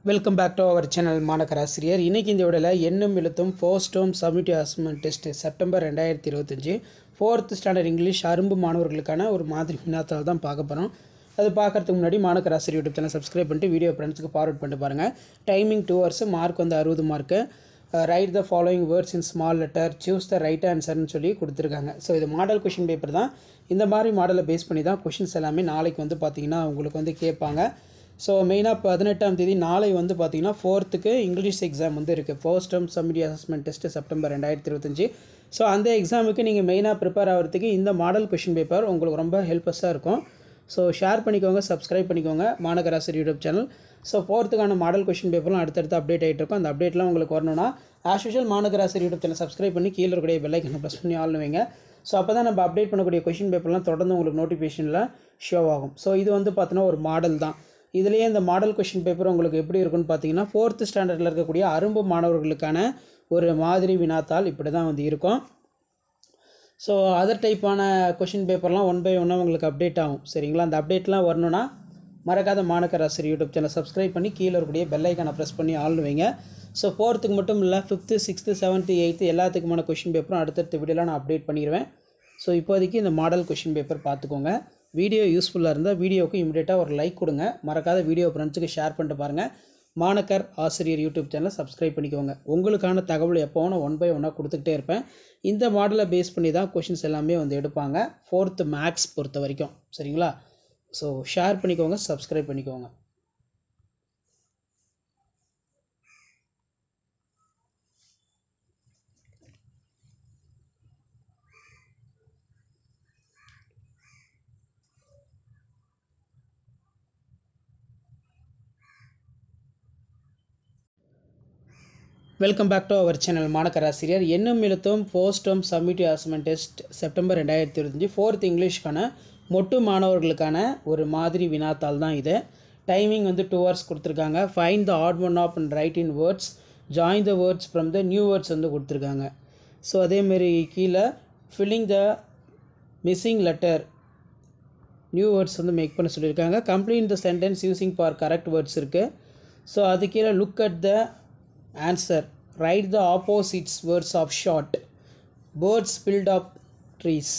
Welcome back to our channel Manakkar Asiriyar. இன்றைக்கி இந்த விடையில் Ennum Ezhuthum first term summative assessment test September 2025 4th standard English Arumbu மாணவர்களுக்கான ஒரு மாதிரி வினாத்தாள் தான் பார்க்க போகிறோம். அது பார்க்குறதுக்கு முன்னாடி Manakkar Asiriyar YouTube channel subscribe பண்ணிட்டு வீடியோ ஃப்ரெண்ட்ஸுக்கு ஃபார்வர்ட் பண்ணிட்டு பாருங்கள். டைமிங் 2 hours, மார்க் வந்து 60 மார்க்கு. Write the following words in small letter, choose the right ஆன்சர்னு சொல்லி கொடுத்துருக்காங்க. ஸோ இது மாடல் கொஷின் பேப்பர் தான். இந்த மாதிரி மாடலை பேஸ் பண்ணி தான் கொஷின்ஸ் எல்லாமே நாளைக்கு வந்து பார்த்திங்கன்னா உங்களுக்கு வந்து கேட்பாங்க. ஸோ மெயினாக 18ஆம் தேதி நாளை வந்து பார்த்திங்கன்னா 4th இங்கிலீஷ் எக்ஸாம் வந்து இருக்குது. First term summative assessment test September 2025. So அந்த எக்ஸாமுக்கு நீங்கள் மெயினாக ப்ரிப்பேர் ஆகிறதுக்கு இந்த மாடல் கொஷின் பேப்பர் உங்களுக்கு ரொம்ப ஹெல்ப்ஃபுல்லாக இருக்கும். ஸோ ஷேர் பண்ணிக்கோங்க, சப்ஸ்கிரைப் பண்ணிக்கோங்க Manakkar Asiriyar YouTube channel. So 4th model question பேப்பர்லாம் அடுத்தடுத்து அப்டேட் ஆகிட்டு இருக்கும். அந்த அப்டேட்லாம் உங்களுக்கு வரணும்னா as usual மாணக்கர் Asiriyar YouTube channel subscribe பண்ணி கீழே இருக்கக்கூடிய பெல் ஐக்கனை ப்ரெஸ் பண்ணி ஆல் வைங்க. ஸோ அப்போ தான் நம்ம அப்டேட் பண்ணக்கூடிய கொஷின் பேப்பர்லாம் தொடர்ந்து உங்களுக்கு நோட்டிஃபிகேஷனில் ஷோ ஆகும். ஸோ இது வந்து பார்த்தீங்கன்னா ஒரு மாடல் தான். இதுலேயே இந்த மாடல் கொஷின் பேப்பர் உங்களுக்கு எப்படி இருக்குன்னு பார்த்தீங்கன்னா 4th ஸ்டாண்டர்டில் இருக்கக்கூடிய அரும்பு மாணவர்களுக்கான ஒரு மாதிரி வினாத்தாள் இப்படி தான் வந்து இருக்கும். ஸோ அதர் டைப்பான கொஷின் பேப்பர்லாம் 1 by 1 உங்களுக்கு அப்டேட் ஆகும். சரிங்களா? அந்த அப்டேட்லாம் வரணுன்னா மறக்காத மாணக்கர் ஆசிரியர் யூடியூப் சேனல் சப்ஸ்கிரைப் பண்ணி கீழே இருக்கக்கூடிய பெல் ஐக்கானை ப்ரெஸ் பண்ணி ஆல் வைங்க. ஸோ 4th மட்டும் இல்லை, 5th, 6th, 7th, 8th எல்லாத்துக்குமான question பேப்பரும் அடுத்தடுத்த வீடியோலாம் நான் அப்டேட் பண்ணிடுவேன். ஸோ இப்போதைக்கு இந்த மாடல் கொஷின் பேப்பர் பார்த்துக்கோங்க. வீடியோ யூஸ்ஃபுல்லாக இருந்தால் வீடியோவுக்கு இமிடியேட்டாக ஒரு லைக் கொடுங்க. மறக்காத வீடியோ ஃப்ரெண்ட்ஸுக்கு ஷேர் பண்ணிட்டு பாருங்கள். மாணக்கர் ஆசிரியர் யூடியூப் சேனலை சப்ஸ்கிரைப் பண்ணிக்கோங்க. உங்களுக்கான தகவல் எப்போவும் நான் 1 by 1 கொடுத்துக்கிட்டே இருப்பேன். இந்த மாடலை பேஸ் பண்ணி தான் கொஷின்ஸ் எல்லாமே வந்து எடுப்பாங்க 4th மேக்ஸ் பொறுத்த வரைக்கும். சரிங்களா? ஸோ ஷேர் பண்ணிக்கோங்க, சப்ஸ்கிரைப் பண்ணிக்கோங்க. Welcome back to our channel Manakkar Asiriyar. Ennum Ezhuthum first term summative assessment test September 2025 4th இங்கிலீஷ்க்கான மொட்டு மாணவர்களுக்கான ஒரு மாதிரி வினாத்தாள் தான் இது. டைமிங் வந்து 2 hours கொடுத்துருக்காங்க. Find the odd one of and write in words, join the words from the new words வந்து கொடுத்துருக்காங்க. ஸோ அதேமாரி கீழே filling the missing letter new words வந்து மேக் பண்ண சொல்லியிருக்காங்க. Complete the sentence using for correct words இருக்குது. So அது கீழே look at the answer, write the opposites words of short, birds build of trees.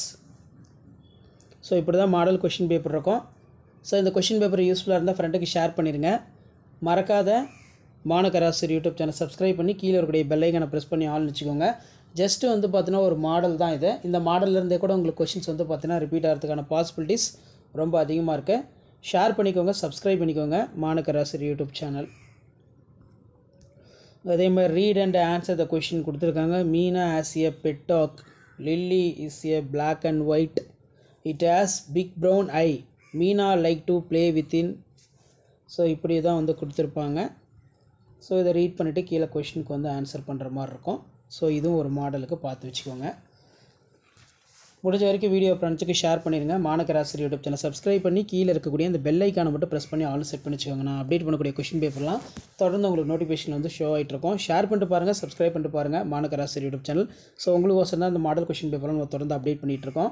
So இப்படி தான் மாடல் கொஷின் பேப்பர் இருக்கும். So இந்த கொஷின் பேப்பர் யூஸ்ஃபுல்லாக இருந்தால் ஃப்ரெண்டுக்கு ஷேர் பண்ணிடுங்க. மறக்காத மாணக்கர் ஆசிரியர் யூடியூப் சேனல் சப்ஸ்கிரைப் பண்ணி கீழே இருக்கக்கூடிய பெல் ஐக்கானை ப்ரெஸ் பண்ணி ஆல்னு வச்சுக்கோங்க. ஜஸ்ட்டு வந்து பார்த்தீங்கன்னா ஒரு மாடல் தான் இது. இந்த மாடல்லேருந்தே கூட உங்களுக்கு கொஷின்ஸ் வந்து பார்த்தீங்கன்னா ரிப்பீட் ஆகிறதுக்கான பாசிபிலிட்டிஸ் ரொம்ப அதிகமாக இருக்குது. ஷேர் பண்ணிக்கோங்க, சப்ஸ்கிரைப் பண்ணிக்கோங்க மாணக்கர் ஆசிரியர் யூடியூப் சேனல். அதே மாதிரி read and answer the question கொடுத்துருக்காங்க. Meena has a pet dog, Lily is a black and white, it has big brown eye, Meena like to play within. So இப்படி தான் வந்து கொடுத்துருப்பாங்க. ஸோ இதை ரீட் பண்ணிவிட்டு கீழே கொஷினுக்கு வந்து ஆன்சர் பண்ணுற மாதிரி இருக்கும். ஸோ இதுவும் ஒரு மாடலுக்கு பார்த்து வச்சுக்கோங்க. முடிஞ்ச வரைக்கும் வீடியோ ஃப்ரெண்ட்ஸுக்கு ஷேர் பண்ணிடுங்க. மாணக்கர் ஆசிரியர் யூடியூப் சேனல் சப்ஸ்கிரைப் பண்ணி கீழே இருக்கக்கூடிய அந்த பெல் ஐக்கானை மட்டும் ப்ரெஸ் பண்ணி ஆல் செட் பண்ணி வச்சுக்கோங்க. நான் அப்டேட் பண்ணக்கூடிய கொஷின் பேப்பர்லாம் தொடர்ந்து உங்களுக்கு நோட்டிஃபிகேஷன் வந்து ஷோ ஆகிட்டு இருக்கும். ஷேர் பண்ணிட்டு பாருங்கள், சப்ஸ்கிரைப் பண்ணிட்டு பாருங்கள் மாணக்கர் ஆசிரியர் யூடியூப் சேனல். ஸோ உங்களுக்கு ஓசரம் தான் இந்த மாடல் கொஷின் பேப்பர்லாம் நம்ம தொடர்ந்து அப்டேட் பண்ணிகிட்டு இருக்கோம்.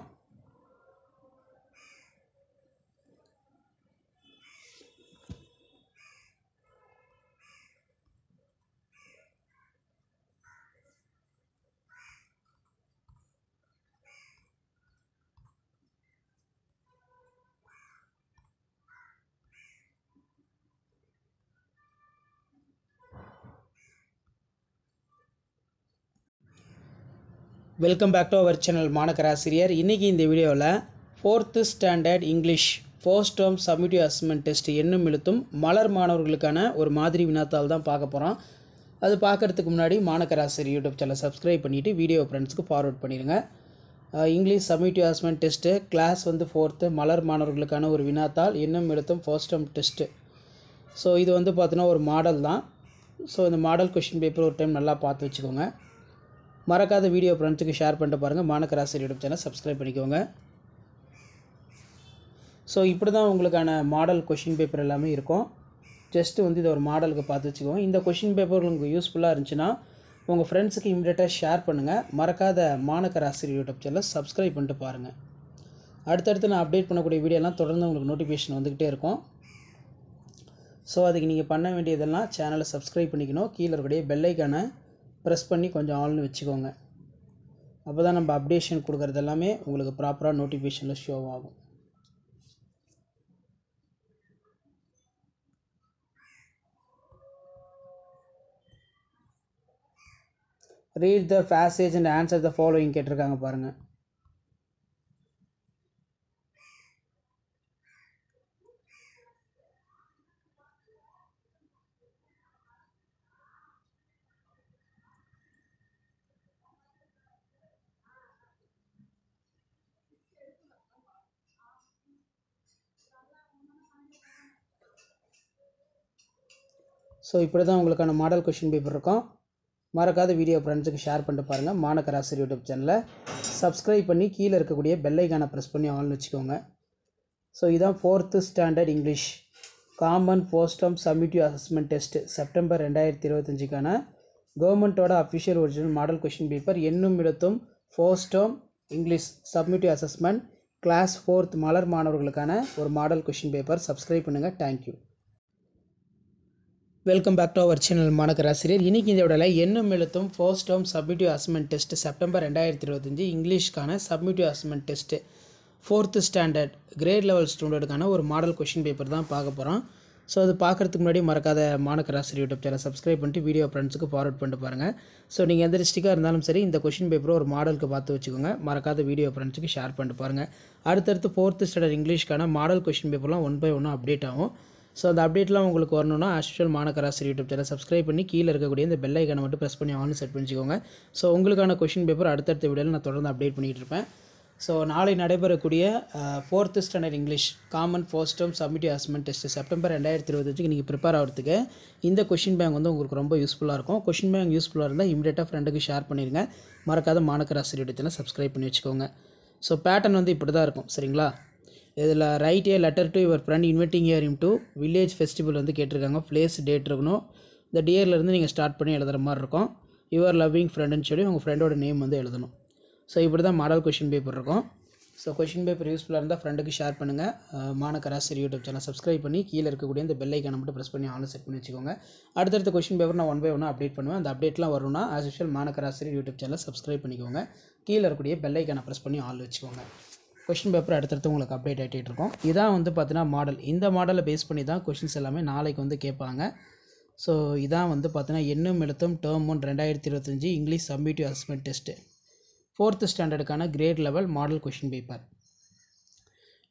Welcome back to our channel Manakkar Asiriyar. இன்றைக்கி இந்த வீடியோவில் 4th standard English first term summative assessment test Ennum Ezhuthum மலர் மாணவர்களுக்கான ஒரு மாதிரி வினாத்தாள் தான் பார்க்க போகிறோம். அது பார்க்குறதுக்கு முன்னாடி Manakkar Asiriyar YouTube channel subscribe பண்ணிவிட்டு வீடியோ ஃப்ரெண்ட்ஸ்க்கு ஃபார்வர்ட் பண்ணிடுங்க. English summative assessment test class வந்து 4th மலர் மாணவர்களுக்கான ஒரு வினாத்தாள் எண்ணும் Ezhuthum first term test. So இது வந்து பார்த்தீங்கன்னா ஒரு மாடல் தான். ஸோ இந்த மாடல் கொஷின் பேப்பர் ஒரு டைம் நல்லா பார்த்து வச்சுக்கோங்க. மறக்காத வீடியோ ஃப்ரெண்ட்ஸுக்கு ஷேர் பண்ணிட்டு பாருங்கள். மாணக்கர் ஆசிரியர் யூடியூப் சேனல் சப்ஸ்கிரைப் பண்ணிக்கோங்க. ஸோ இப்படி தான் உங்களுக்கான மாடல் கொஷின் பேப்பர் எல்லாமே இருக்கும். ஜஸ்ட்டு வந்து இதை ஒரு மாடலுக்கு பார்த்து வச்சுக்கோங்க. இந்த கொஷின் பேப்பர் உங்களுக்கு யூஸ்ஃபுல்லாக இருந்துச்சுன்னா உங்கள் ஃப்ரெண்ட்ஸுக்கு இமிடியேட்டாக ஷேர் பண்ணுங்கள். மறக்காத மாணக்கர் ஆசிரியர் யூடியூப் சேனலை சப்ஸ்கிரைப் பண்ணிட்டு பாருங்கள். அடுத்தடுத்து நான் அப்டேட் பண்ணக்கூடிய வீடியோலாம் தொடர்ந்து உங்களுக்கு நோட்டிஃபிகேஷன் வந்துக்கிட்டே இருக்கும். ஸோ அதுக்கு நீங்கள் பண்ண வேண்டியதெல்லாம் சேனலை சப்ஸ்கிரைப் பண்ணிக்கணும், கீழே இருக்கக்கூடிய பெல் ஐக்கானை ப்ரெஸ் பண்ணி கொஞ்சம் ஆல்னு வச்சுக்கோங்க. அப்போ தான் நம்ம அப்டேஷன் கொடுக்குறது எல்லாமே உங்களுக்கு ப்ராப்பராக நோட்டிஃபிகேஷனில் ஷோ ஆகும். Read the passage and answer the following கேட்டிருக்காங்க பாருங்கள். ஸோ இப்படி தான் உங்களுக்கான மாடல் கொஷின் பேப்பர் இருக்கும். மறக்காத வீடியோ ஃப்ரெண்ட்ஸுக்கு ஷேர் பண்ணிட்டு பாருங்கள். மாணக்கர் ஆசிரியர் யூடியூப் சேனலை சப்ஸ்கிரைப் பண்ணி கீழே இருக்கக்கூடிய பெல் ஐக்கானை ப்ரெஸ் பண்ணி ஆல்னு வச்சுக்கோங்க. ஸோ இதான் 4th standard English common first term summative assessment test September 2025க்கான கவர்மெண்ட்டோட official original model question paper Ennum Ezhuthum first term English summative assessment class 4th Malar மாணவர்களுக்கான ஒரு மாடல் கொஷின் பேப்பர். சப்ஸ்கிரைப் பண்ணுங்கள். Thank you. Welcome back to our channel Manakkar Asiriyar. இன்றைக்கி இந்த விடல Ennum Ezhuthum first term summative assessment test September 2025 இங்கிலீஷ்க்கான summative assessment test 4th standard grade level ஸ்டூடெண்ட்டுக்கான ஒரு model question paper தான் பார்க்க போகிறோம். ஸோ அது பார்க்குறதுக்கு முன்னாடி மறக்காத மாணக்கர் ஆசிரியர் யூடியூப் சேனல் சப்ஸ்கிரைப் பண்ணிட்டு வீடியோ ஃப்ரெண்ட்ஸுக்கு ஃபார்வர்ட் பண்ணிட்டு பாருங்கள். ஸோ நீங்கள் எந்த டிஸ்ட்ரிக்டாக இருந்தாலும் சரி இந்த கொஷின் பேப்பரை ஒரு மாடலுக்கு பார்த்து வச்சுக்கோங்க. மறக்காத வீடியோ ஃப்ரெண்ட்ஸுக்கு ஷேர் பண்ணிட்டு பாருங்கள். அடுத்தடுத்து 4th ஸ்டாண்டர்ட் இங்கிலீஷ்க்கான மாடல் கொஷின் பேப்பர்லாம் 1 by 1 அப்டேட் ஆகும். ஸோ அந்த அப்டேட்லாம் உங்களுக்கு வரணும்னா as usual மாணக்கர் Asiriyar YouTube channel subscribe பண்ணி கீழே இருக்கக்கூடிய இந்த பெல் ஐக்கானை மட்டும் ப்ரெஸ் பண்ணி ஆன் செட் பண்ணிக்கோங்க. ஸோ உங்களுக்கான கொஷின் பேப்பர் அடுத்தடுத்த வீடியோவில் நான் தொடர்ந்து அப்டேட் பண்ணிகிட்டு இருப்பேன். ஸோ நாளை நடைபெறக்கூடிய 4th standard English common first term summative assessment test September 2025 நீங்கள் ப்ரிப்பேர் ஆகிறதுக்கு இந்த கொஷின் பேங்க் வந்து உங்களுக்கு ரொம்ப யூஸ்ஃபுல்லாக இருக்கும். கொஷின் பேங்க் யூஸ்ஃபுல்லாக இருந்தால் இமீடியட்டாக ஃப்ரெண்டுக்கு ஷேர் பண்ணிடுங்க. மறக்காத மாணக்கர் ஆசிரியர் யூடியூப் சேனல் சப்ஸ்கிரைப் பண்ணி வச்சுக்கோங்க. ஸோ பேட்டர்ன் வந்து இப்படி தான் இருக்கும், சரிங்களா? இதில் write a letter to your friend inviting your to village festival வந்து கேட்டிருக்காங்க. பிளேஸ் டேட் இருக்கணும். இந்த டியர்லேருந்து நீங்கள் ஸ்டார்ட் பண்ணி எழுதுகிற மாதிரி இருக்கும். யுவர் லவ்விங் ஃப்ரெண்டுன்னு சொல்லி உங்கள் ஃப்ரெண்டோட நேம் வந்து எழுதணும். ஸோ இப்படி தான் மாடல் கொஷின் பேப்பர் இருக்கும். ஸோ கொஷின் பேப்பர் யூஸ்ஃபுல்லாக இருந்தால் ஃப்ரெண்டுக்கு ஷேர் பண்ணுங்கள். மாணக்கர் ஆசிரியர் யூடியூப் சேனல் சப்ஸ்கிரைப் பண்ணி கீழே இருக்கக்கூடிய இந்த பெல் ஐக்கானை மட்டும் ப்ரெஸ் பண்ணி ஆன் செட் பண்ணி வச்சுக்கோங்க. அடுத்தடுத்த கொஷின் பேப்பர் நான் 1 by 1 அப்டேட் பண்ணுவேன். அந்த அப்டேட்லாம் வரும்னா as usual மாணக்கர் Asiriyar YouTube channel subscribe பண்ணிக்கோங்க. கீழே இருக்கக்கூடிய பெல் ஐக்கானை ப்ரெஸ் பண்ணி ஆன் வச்சுக்கோங்க. கொஷின் பேப்பர் அடுத்தடுத்து உங்களுக்கு அப்டேட் ஆகிட்டே இருக்கும். இதான் வந்து பார்த்தீங்கன்னா மாடல். இந்த மாடலை பேஸ் பண்ணி தான் கொஷின்ஸ் எல்லாமே நாளைக்கு வந்து கேட்பாங்க. ஸோ இதான் வந்து பார்த்தீங்கன்னா Ennum Ezhuthum term 1 2025 English summative assessment test 4th ஸ்டாண்டர்டுக்கான grade level model question paper.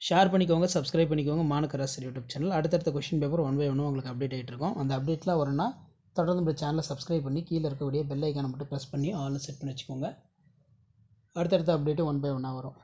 Share பண்ணிக்கோங்க, சப்ஸ்கிரைப் பண்ணிக்கோங்க மாணக்கர் ஆசிரியர் யூடியூப் சேனல். அடுத்தடுத்த கொஷின் பேப்பர் 1 by 1 உங்களுக்கு அப்டேட் ஆகிட்டு இருக்கும். அந்த அப்டேட்லாம் வரும்னா தொடர்ந்து நம்ம சேனலை சப்ஸ்கிரைப் பண்ணி கீழே இருக்கக்கூடிய பெல் ஐக்கானை மட்டும் ப்ரெஸ் பண்ணி ஆல் செட் பண்ணி வச்சுக்கோங்க. அடுத்தடுத்த அப்டேட்டு 1 by 1 வரும்.